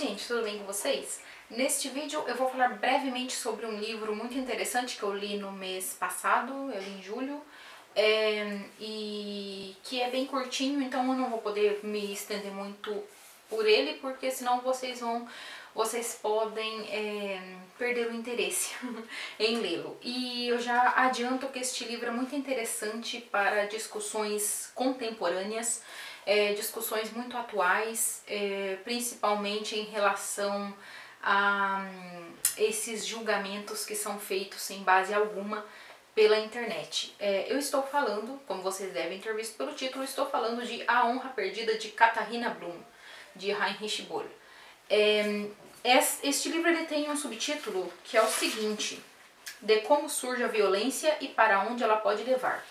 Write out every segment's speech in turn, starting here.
gente, tudo bem com vocês? Neste vídeo eu vou falar brevemente sobre um livro muito interessante que eu li no mês passado, eu li em julho, e que é bem curtinho, então eu não vou poder me estender muito por ele, porque senão vocês podem perder o interesse em lê-lo. E eu já adianto que este livro é muito interessante para discussões contemporâneas, discussões muito atuais, principalmente em relação a esses julgamentos que são feitos sem base alguma pela internet. Eu estou falando, como vocês devem ter visto pelo título, estou falando de A Honra Perdida de Katharina Blum, de Heinrich Böll. Este livro ele tem um subtítulo que é o seguinte: De como surge a violência e para onde ela pode levar.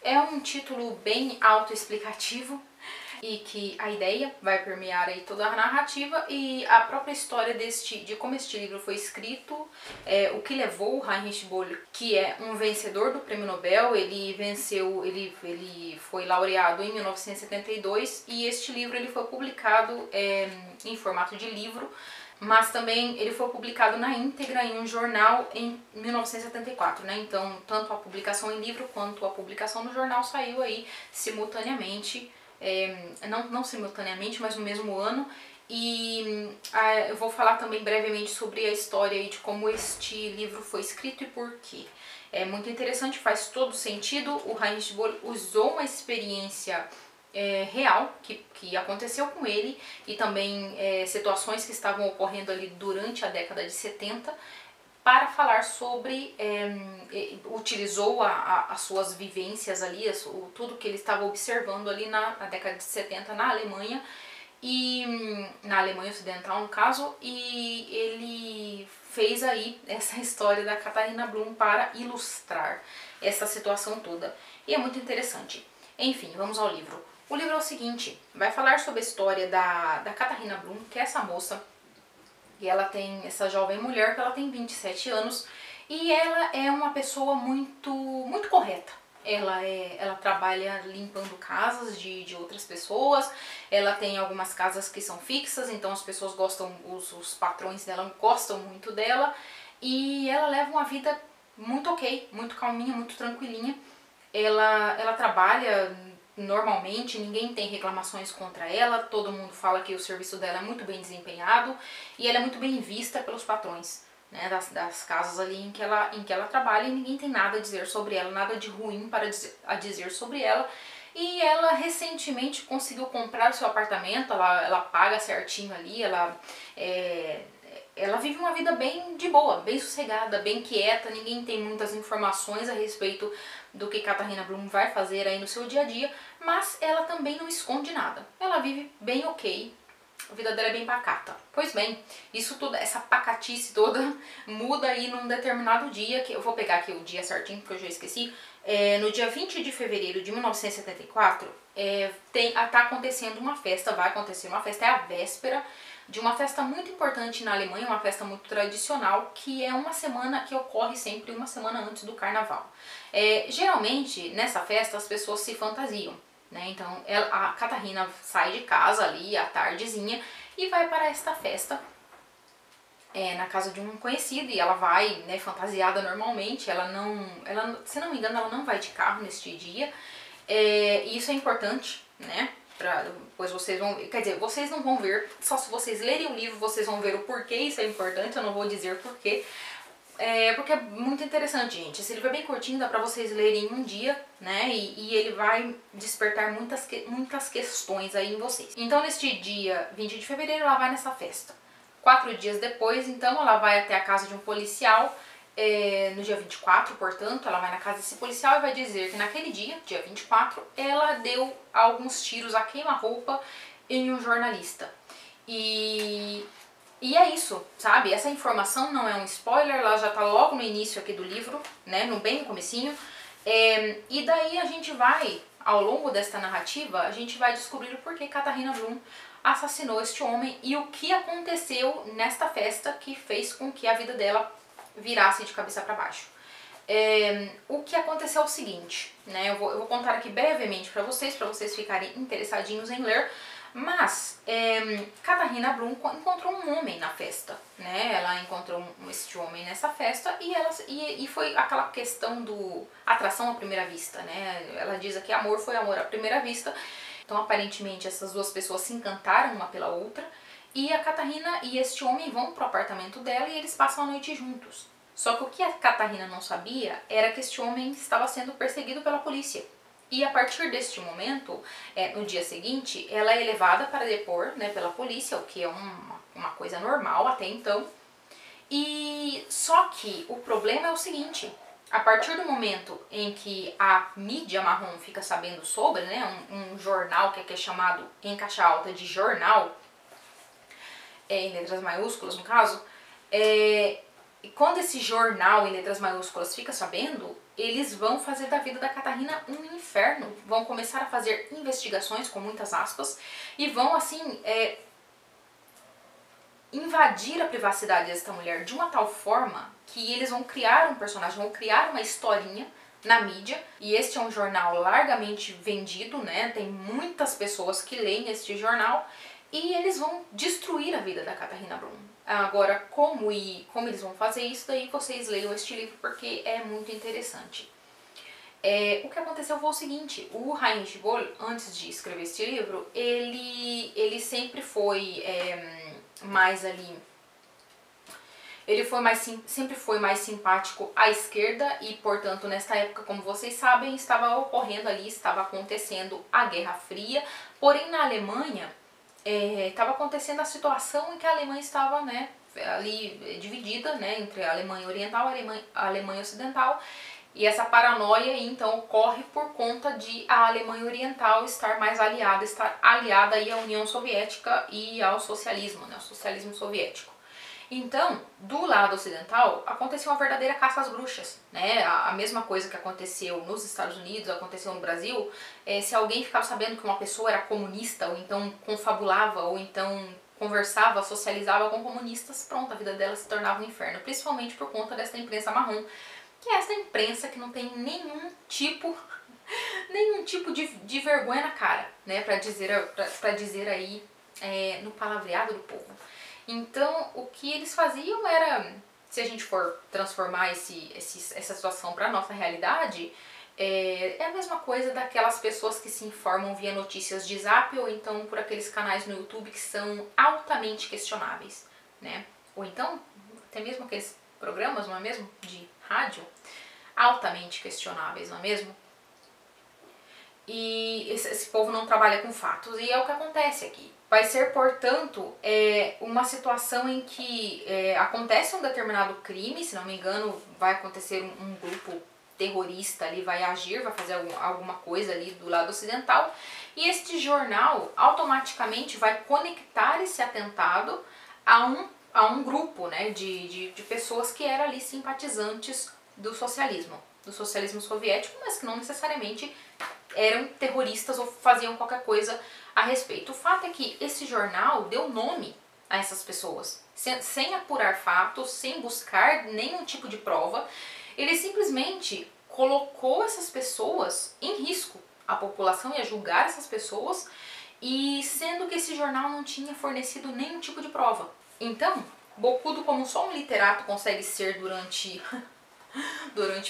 É um título bem autoexplicativo e que a ideia vai permear aí toda a narrativa e a própria história de como este livro foi escrito, o que levou Heinrich Böll, que é um vencedor do Prêmio Nobel. Ele foi laureado em 1972 e este livro ele foi publicado em formato de livro, mas também ele foi publicado na íntegra em um jornal em 1974, né? Então, tanto a publicação em livro quanto a publicação no jornal saiu aí simultaneamente, não simultaneamente, mas no mesmo ano. E eu vou falar também brevemente sobre a história e de como este livro foi escrito e por quê. É muito interessante, faz todo sentido. O Heinrich Böll usou uma experiência real que aconteceu com ele e também situações que estavam ocorrendo ali durante a década de 70 para falar sobre, utilizou as suas vivências ali, tudo que ele estava observando ali na década de 70 na Alemanha, e na Alemanha Ocidental no caso, e ele fez aí essa história da Katharina Blum para ilustrar essa situação toda. E é muito interessante. Enfim, vamos ao livro. O livro é o seguinte, vai falar sobre a história da Katharina Blum, que é essa moça, e ela tem, essa jovem mulher, que ela tem 27 anos, e ela é uma pessoa muito correta. Ela trabalha limpando casas de outras pessoas, ela tem algumas casas que são fixas, então as pessoas gostam, os patrões dela gostam muito dela, e ela leva uma vida muito ok, muito calminha, muito tranquilinha. Ela trabalha normalmente, ninguém tem reclamações contra ela, todo mundo fala que o serviço dela é muito bem desempenhado e ela é muito bem vista pelos patrões, né, das casas ali em que ela trabalha, e ninguém tem nada a dizer sobre ela, nada de ruim a dizer sobre ela. E ela recentemente conseguiu comprar o seu apartamento, ela paga certinho ali, ela vive uma vida bem de boa, bem sossegada, bem quieta, ninguém tem muitas informações a respeito do que Katharina Blum vai fazer aí no seu dia a dia, mas ela também não esconde nada. Ela vive bem ok, a vida dela é bem pacata. Pois bem, isso tudo, essa pacatice toda muda aí num determinado dia, que eu vou pegar aqui o dia certinho porque eu já esqueci. No dia 20 de fevereiro de 1974, tá acontecendo uma festa, vai acontecer uma festa, é a véspera de uma festa muito importante na Alemanha, uma festa muito tradicional, que é uma semana que ocorre sempre uma semana antes do carnaval. Geralmente, nessa festa, as pessoas se fantasiam, né? Então, a Katharina sai de casa ali à tardezinha e vai para esta festa na casa de um conhecido, e ela vai, né, fantasiada normalmente. Se não me engano, ela não vai de carro neste dia, e isso é importante, né? Pois vocês vão, quer dizer, vocês não vão ver, só se vocês lerem o livro vocês vão ver o porquê isso é importante, eu não vou dizer porquê. Porque é muito interessante, gente. Esse livro é bem curtinho, dá pra vocês lerem em um dia, né? E ele vai despertar muitas questões aí em vocês. Então, neste dia 20 de fevereiro, ela vai nessa festa. 4 dias depois, então, ela vai até a casa de um policial. No dia 24, portanto, ela vai na casa desse policial e vai dizer que naquele dia, dia 24, ela deu alguns tiros a queima-roupa em um jornalista. E é isso, sabe? Essa informação não é um spoiler, ela já tá logo no início aqui do livro, né? Bem no comecinho. E daí a gente vai, ao longo desta narrativa, a gente vai descobrir o porquê Katharina Blum assassinou este homem e o que aconteceu nesta festa que fez com que a vida dela virasse de cabeça para baixo. O que aconteceu é o seguinte, né? Eu vou contar aqui brevemente para vocês ficarem interessadinhos em ler. Mas Catarina Blum encontrou um homem na festa, né? Ela encontrou este homem nessa festa e foi aquela questão do atração à primeira vista, né? Ela diz que amor foi amor à primeira vista. Então, aparentemente, essas duas pessoas se encantaram uma pela outra. E a Catarina e este homem vão pro apartamento dela e eles passam a noite juntos. Só que o que a Catarina não sabia era que este homem estava sendo perseguido pela polícia. E a partir deste momento, no dia seguinte, ela é levada para depor, né, pela polícia, o que é uma coisa normal até então. E só que o problema é o seguinte: a partir do momento em que a mídia marrom fica sabendo sobre, né, um jornal que é chamado em caixa alta de jornal, em letras maiúsculas no caso, e quando esse jornal em letras maiúsculas fica sabendo, eles vão fazer da vida da Catarina um inferno, vão começar a fazer investigações, com muitas aspas, e vão assim invadir a privacidade desta mulher de uma tal forma que eles vão criar um personagem, vão criar uma historinha na mídia, e este é um jornal largamente vendido, né? Tem muitas pessoas que leem este jornal, e eles vão destruir a vida da Catarina Blum. Agora, como eles vão fazer isso, daí vocês leiam este livro porque é muito interessante. O que aconteceu foi o seguinte: o Heinrich Böll, antes de escrever este livro, ele sempre foi mais ali... sempre foi mais simpático à esquerda e, portanto, nesta época, como vocês sabem, estava acontecendo a Guerra Fria, porém na Alemanha estava acontecendo a situação em que a Alemanha estava, né, ali dividida, né, entre a Alemanha Oriental e a Alemanha Ocidental, e essa paranoia então ocorre por conta de a Alemanha Oriental estar mais aliada aí à União Soviética e ao socialismo, né, ao socialismo soviético. Então, do lado ocidental, aconteceu uma verdadeira caça às bruxas, né? A mesma coisa que aconteceu nos Estados Unidos, aconteceu no Brasil. Se alguém ficava sabendo que uma pessoa era comunista, ou então confabulava, ou então conversava, socializava com comunistas, pronto, a vida dela se tornava um inferno. Principalmente por conta dessa imprensa marrom, que é essa imprensa que não tem nenhum tipo de vergonha na cara, né? Pra dizer aí no palavreado do povo. Então, o que eles faziam era, se a gente for transformar essa situação para a nossa realidade, é a mesma coisa daquelas pessoas que se informam via notícias de Zap ou então por aqueles canais no YouTube que são altamente questionáveis, né? Ou então, até mesmo aqueles programas, não é mesmo, de rádio, altamente questionáveis, não é mesmo? E esse povo não trabalha com fatos, e é o que acontece aqui. Vai ser, portanto, uma situação em que acontece um determinado crime, se não me engano, vai acontecer um grupo terrorista ali, vai agir, vai fazer alguma coisa ali do lado ocidental, e este jornal automaticamente vai conectar esse atentado a um grupo, né, de pessoas que eram ali simpatizantes do socialismo soviético, mas que não necessariamente eram terroristas ou faziam qualquer coisa a respeito. O fato é que esse jornal deu nome a essas pessoas, sem apurar fatos, sem buscar nenhum tipo de prova. Ele simplesmente colocou essas pessoas em risco. A população ia julgar essas pessoas, e sendo que esse jornal não tinha fornecido nenhum tipo de prova. Então, bocudo como só um literato consegue ser durante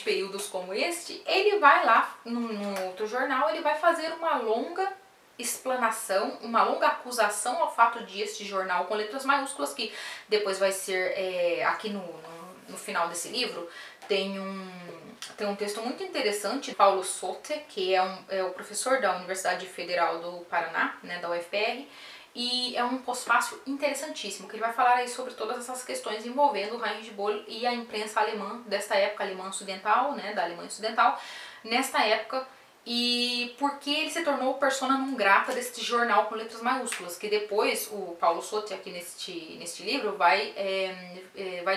períodos como este, ele vai lá no outro jornal, ele vai fazer uma longa explanação, uma longa acusação ao fato de este jornal com letras maiúsculas, que depois vai ser, aqui no final desse livro, tem um texto muito interessante, Paulo Sotte, que é o professor da Universidade Federal do Paraná, né, da UFR, e é um pós-fácil interessantíssimo, que ele vai falar aí sobre todas essas questões envolvendo o Heinrich Böll e a imprensa alemã desta época, alemã ocidental, né, da Alemanha Ocidental, nesta época, e porque ele se tornou persona non grata deste jornal com letras maiúsculas, que depois o Paulo Sotte, aqui neste livro, vai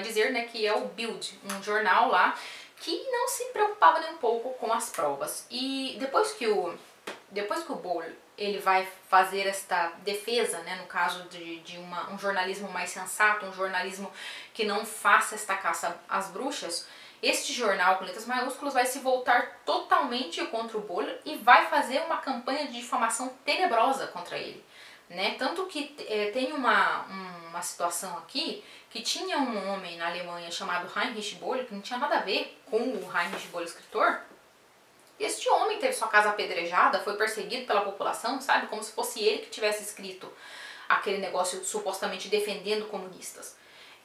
dizer, né, que é o Bild, um jornal lá que não se preocupava nem um pouco com as provas. E depois que o Böll ele vai fazer esta defesa, né, no caso de um jornalismo mais sensato, um jornalismo que não faça esta caça às bruxas, este jornal com letras maiúsculas vai se voltar totalmente contra o Böll e vai fazer uma campanha de difamação tenebrosa contra ele, né? Tanto que tem uma situação aqui que tinha um homem na Alemanha chamado Heinrich Böll, que não tinha nada a ver com o Heinrich Böll, escritor. Este homem teve sua casa apedrejada, foi perseguido pela população, sabe? Como se fosse ele que tivesse escrito aquele negócio supostamente defendendo comunistas.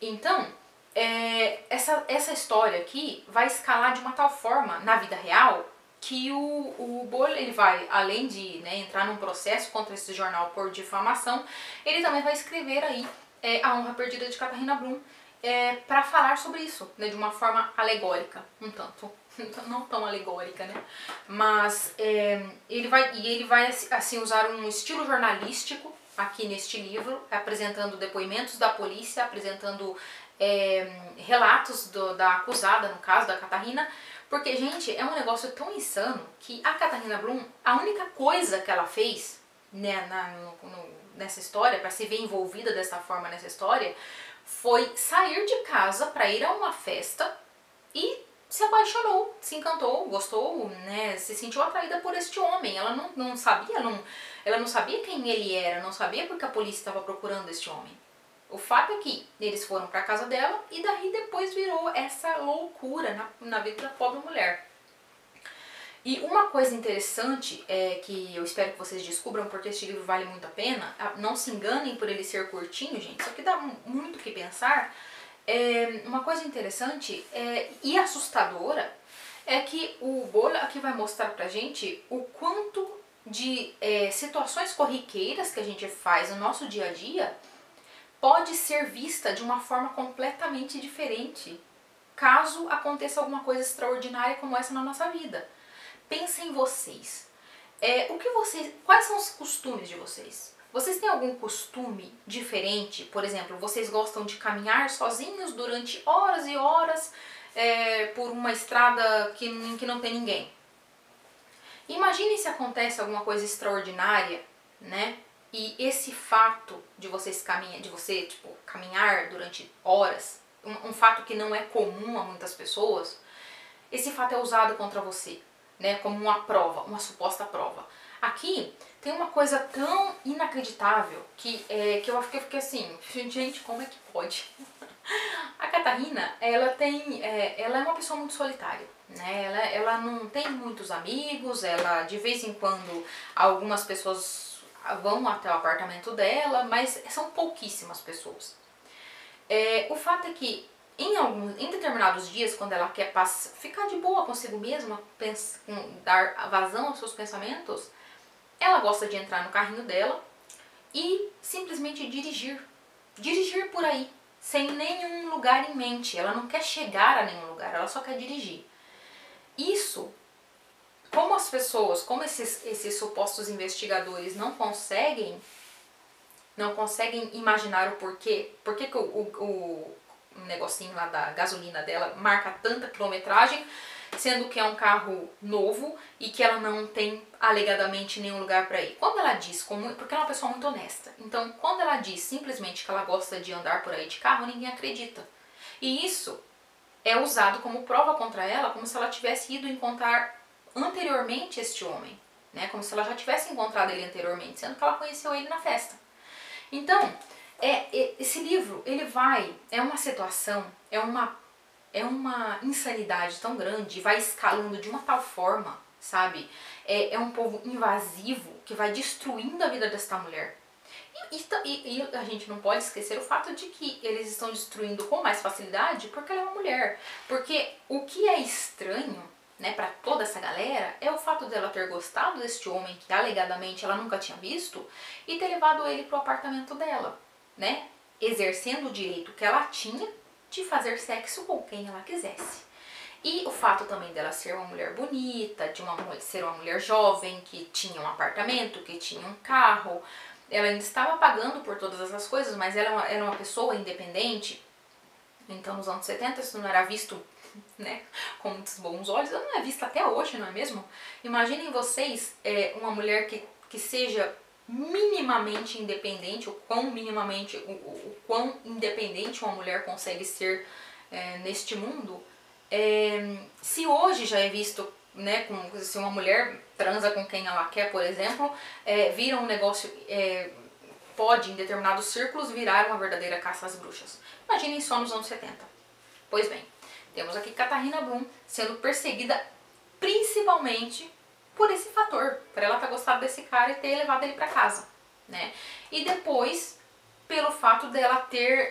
Então, essa história aqui vai escalar de uma tal forma na vida real que o Böll, ele vai, além de, né, entrar num processo contra esse jornal por difamação, ele também vai escrever aí A Honra Perdida de Katharina Blum, para falar sobre isso, né, de uma forma alegórica, um tanto, não tão alegórica, né, mas ele vai assim usar um estilo jornalístico aqui neste livro, apresentando depoimentos da polícia, apresentando relatos da acusada, no caso da Katharina, porque, gente, é um negócio tão insano que a Katharina Blum, a única coisa que ela fez, né, nessa história, para se ver envolvida dessa forma nessa história, foi sair de casa para ir a uma festa e se apaixonou, se encantou, gostou, né, se sentiu atraída por este homem. Ela não sabia, ela não sabia quem ele era, não sabia porque a polícia estava procurando este homem. O fato é que eles foram para a casa dela e daí depois virou essa loucura na vida da pobre mulher. E uma coisa interessante que eu espero que vocês descubram, porque este livro vale muito a pena, não se enganem por ele ser curtinho, gente, isso aqui dá muito o que pensar. Uma coisa interessante e assustadora é que o Böll aqui vai mostrar pra gente o quanto de situações corriqueiras que a gente faz no nosso dia a dia pode ser vista de uma forma completamente diferente, caso aconteça alguma coisa extraordinária como essa na nossa vida. Pensem em vocês. Quais são os costumes de vocês? Vocês têm algum costume diferente? Por exemplo, vocês gostam de caminhar sozinhos durante horas e horas por uma estrada em que não tem ninguém? Imaginem se acontece alguma coisa extraordinária, né? E esse fato de você caminhar durante horas, um fato que não é comum a muitas pessoas, esse fato é usado contra você, né, como uma prova, uma suposta prova. Aqui tem uma coisa tão inacreditável que eu fiquei assim, gente, como é que pode? A Katharina, ela é uma pessoa muito solitária, né? Ela não tem muitos amigos, ela de vez em quando algumas pessoas vão até o apartamento dela, mas são pouquíssimas pessoas. O fato é que em determinados dias, quando ela quer ficar de boa consigo mesma, dar vazão aos seus pensamentos, ela gosta de entrar no carrinho dela e simplesmente dirigir. Dirigir por aí, sem nenhum lugar em mente. Ela não quer chegar a nenhum lugar, ela só quer dirigir. Isso, como esses supostos investigadores não conseguem imaginar o porquê que o negocinho lá da gasolina dela marca tanta quilometragem, sendo que é um carro novo e que ela não tem alegadamente nenhum lugar para ir. Quando ela diz, porque ela é uma pessoa muito honesta, então quando ela diz simplesmente que ela gosta de andar por aí de carro, ninguém acredita. E isso é usado como prova contra ela, como se ela tivesse ido encontrar anteriormente este homem, né? Como se ela já tivesse encontrado ele anteriormente, sendo que ela conheceu ele na festa. Então, esse livro, é uma situação, é uma insanidade tão grande, vai escalando de uma tal forma, sabe? É um povo invasivo que vai destruindo a vida desta mulher. E a gente não pode esquecer o fato de que eles estão destruindo com mais facilidade porque ela é uma mulher. Porque o que é estranho, né, para toda essa galera é o fato dela ter gostado deste homem que alegadamente ela nunca tinha visto e ter levado ele pro apartamento dela, né, exercendo o direito que ela tinha de fazer sexo com quem ela quisesse. E o fato também dela ser uma mulher bonita, ser uma mulher jovem, que tinha um apartamento, que tinha um carro, ela ainda estava pagando por todas essas coisas, mas ela era uma pessoa independente. Então nos anos 70 isso não era visto, né, com muitos bons olhos, ela não é vista até hoje, não é mesmo? Imaginem vocês uma mulher que seja minimamente independente, o quão independente uma mulher consegue ser neste mundo. Se hoje já é visto, né, se uma mulher transa com quem ela quer, por exemplo, vira um negócio pode, em determinados círculos, virar uma verdadeira caça às bruxas. Imaginem só nos anos 70. Pois bem, temos aqui Katharina Blum sendo perseguida principalmente por esse fator, por ela ter gostado desse cara e ter levado ele pra casa, né? E depois, pelo fato dela ter,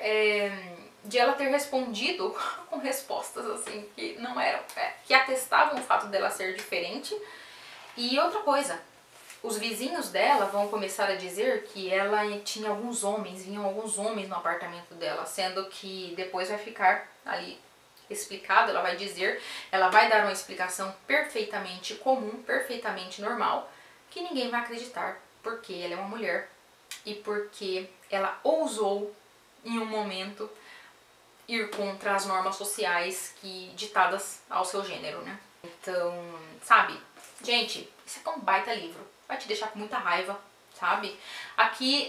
de ela ter respondido com respostas assim que não eram, que atestavam o fato dela ser diferente. E outra coisa, os vizinhos dela vão começar a dizer que ela tinha alguns homens, vinham alguns homens no apartamento dela, sendo que depois vai ficar ali explicado, ela vai dizer, ela vai dar uma explicação perfeitamente comum, perfeitamente normal, que ninguém vai acreditar, porque ela é uma mulher e porque ela ousou em um momento ir contra as normas sociais que ditadas ao seu gênero, né? Então, sabe, gente, isso é um baita livro. Vai te deixar com muita raiva, sabe? Aqui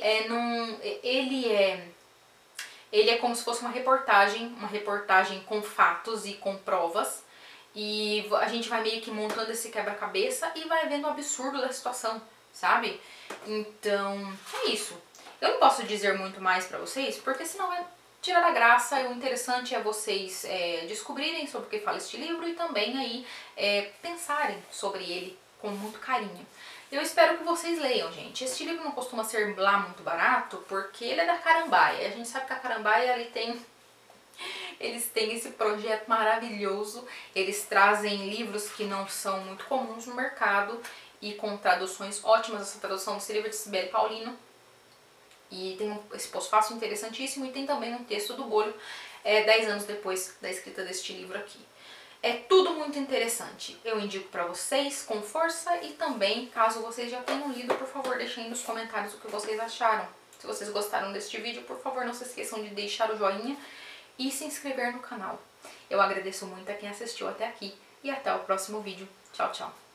ele é como se fosse uma reportagem com fatos e com provas. E a gente vai meio que montando esse quebra-cabeça e vai vendo o absurdo da situação, sabe? Então, é isso. Eu não posso dizer muito mais pra vocês, porque senão vai tirar a graça. E o interessante é vocês descobrirem sobre o que fala este livro e também aí pensarem sobre ele com muito carinho. Eu espero que vocês leiam, gente. Este livro não costuma ser lá muito barato, porque ele é da Carambaia. A gente sabe que a Carambaia eles têm esse projeto maravilhoso. Eles trazem livros que não são muito comuns no mercado e com traduções ótimas. Essa tradução desse livro é de Sibeli Paulino. E tem esse pós-fácil interessantíssimo e tem também um texto do Bolho 10 anos depois da escrita deste livro aqui. É tudo muito interessante. Eu indico pra vocês com força e também, caso vocês já tenham lido, por favor, deixem aí nos comentários o que vocês acharam. Se vocês gostaram deste vídeo, por favor, não se esqueçam de deixar o joinha e se inscrever no canal. Eu agradeço muito a quem assistiu até aqui e até o próximo vídeo. Tchau, tchau!